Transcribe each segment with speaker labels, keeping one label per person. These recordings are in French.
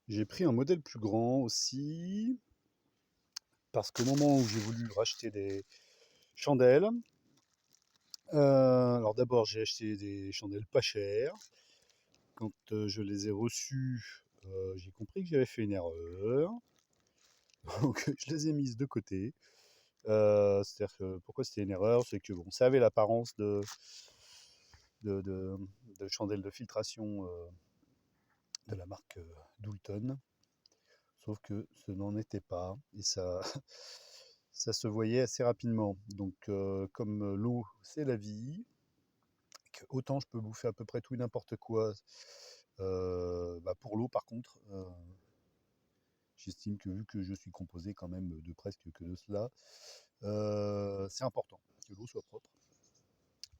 Speaker 1: J'ai pris un modèle plus grand aussi, parce qu'au moment où j'ai voulu racheter des chandelles, alors d'abord j'ai acheté des chandelles pas chères. Quand je les ai reçues, j'ai compris que j'avais fait une erreur, donc je les ai mises de côté. C'est-à-dire que pourquoi c'était une erreur, c'est que bon, ça avait l'apparence de, de, de chandelles de filtration de la marque Doulton. Sauf que ce n'en était pas, et ça, ça se voyait assez rapidement. Donc, comme l'eau, c'est la vie, que autant je peux bouffer à peu près tout et n'importe quoi, bah pour l'eau, par contre, j'estime que vu que je suis composé quand même de presque que de cela, c'est important que l'eau soit propre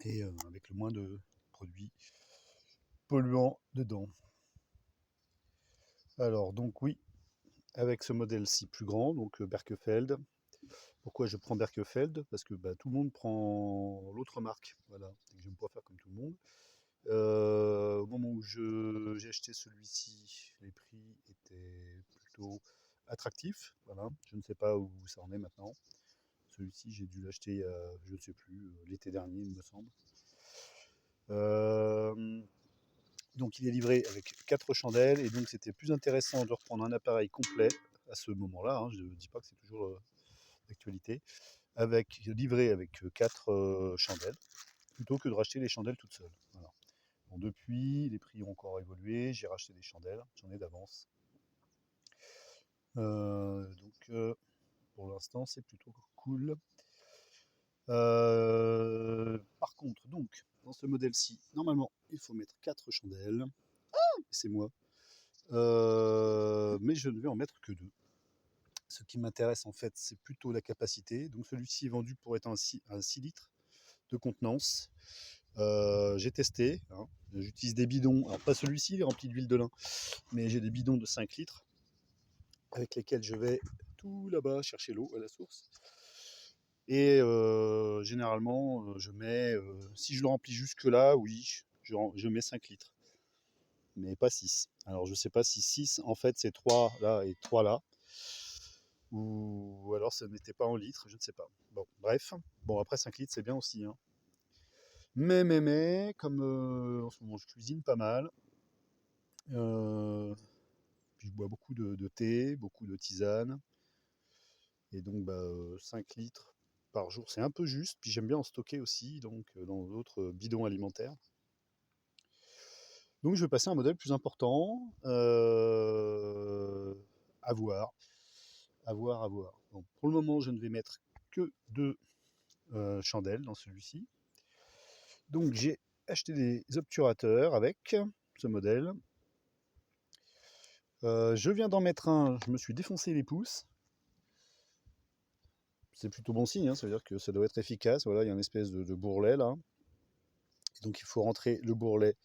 Speaker 1: et avec le moins de produits polluants dedans. Alors, donc oui, avec ce modèle-ci plus grand, donc Berkefeld. Pourquoi je prends Berkefeld? Parce que bah, tout le monde prend l'autre marque. Voilà, et que j'aime pas faire comme tout le monde. Au moment où j'ai acheté celui-ci, les prix étaient plutôt attractifs. Voilà, je ne sais pas où ça en est maintenant. Celui-ci, j'ai dû l'acheter, je ne sais plus, l'été dernier, il me semble. Euh, donc il est livré avec 4 chandelles et donc c'était plus intéressant de reprendre un appareil complet à ce moment-là, hein, je ne dis pas que c'est toujours d'actualité, livré avec 4 chandelles, plutôt que de racheter les chandelles toutes seules. Voilà. Bon, depuis, les prix ont encore évolué, j'ai racheté des chandelles, j'en ai d'avance. Pour l'instant, c'est plutôt cool. Par contre, donc, dans ce modèle-ci, normalement, il faut mettre 4 chandelles. C'est moi. Mais je ne vais en mettre que 2. Ce qui m'intéresse en fait, c'est plutôt la capacité. Donc celui-ci est vendu pour être un 6 litres de contenance. J'ai testé, hein. J'utilise des bidons, alors pas celui-ci, il est rempli d'huile de lin, mais j'ai des bidons de 5 litres avec lesquels je vais tout là-bas chercher l'eau à la source. Et généralement, je mets, si je le remplis jusque-là, oui, je mets 5 litres, mais pas 6. Alors je sais pas si 6 en fait c'est 3 là et 3 là, ou alors ça n'était pas en litres, je ne sais pas. Bon, bref, bon après 5 litres c'est bien aussi, hein. Mais, comme en ce moment je cuisine pas mal, puis je bois beaucoup de thé, beaucoup de tisane, et donc bah, 5 litres par jour, c'est un peu juste, puis j'aime bien en stocker aussi, donc dans d'autres bidons alimentaires. Donc je vais passer à un modèle plus important, à voir, à voir, à voir. Donc, pour le moment, je ne vais mettre que 2 chandelles dans celui-ci. Donc j'ai acheté des obturateurs avec ce modèle. Je viens d'en mettre un, je me suis défoncé les pouces. C'est plutôt bon signe, hein, ça veut dire que ça doit être efficace. Voilà, il y a une espèce de bourrelet là. Et donc il faut rentrer le bourrelet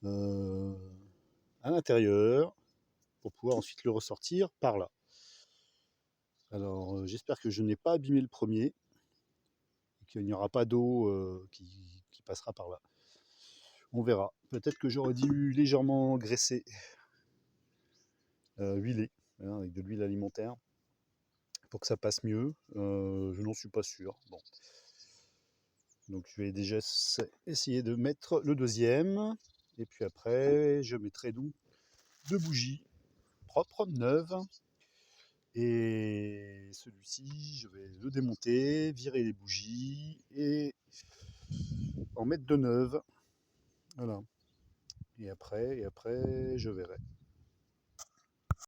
Speaker 1: euh, à l'intérieur pour pouvoir ensuite le ressortir par là. Alors j'espère que je n'ai pas abîmé le premier et qu'il n'y aura pas d'eau qui passera par là. On verra. Peut-être que j'aurais dû légèrement graisser, huiler, hein, avec de l'huile alimentaire pour que ça passe mieux. Je n'en suis pas sûr. Bon. Donc je vais déjà essayer de mettre le deuxième. Et puis après, je mettrai donc 2 bougies propres, neuves. Et celui-ci, je vais le démonter, virer les bougies et en mettre 2 neuves. Voilà. Et après, je verrai.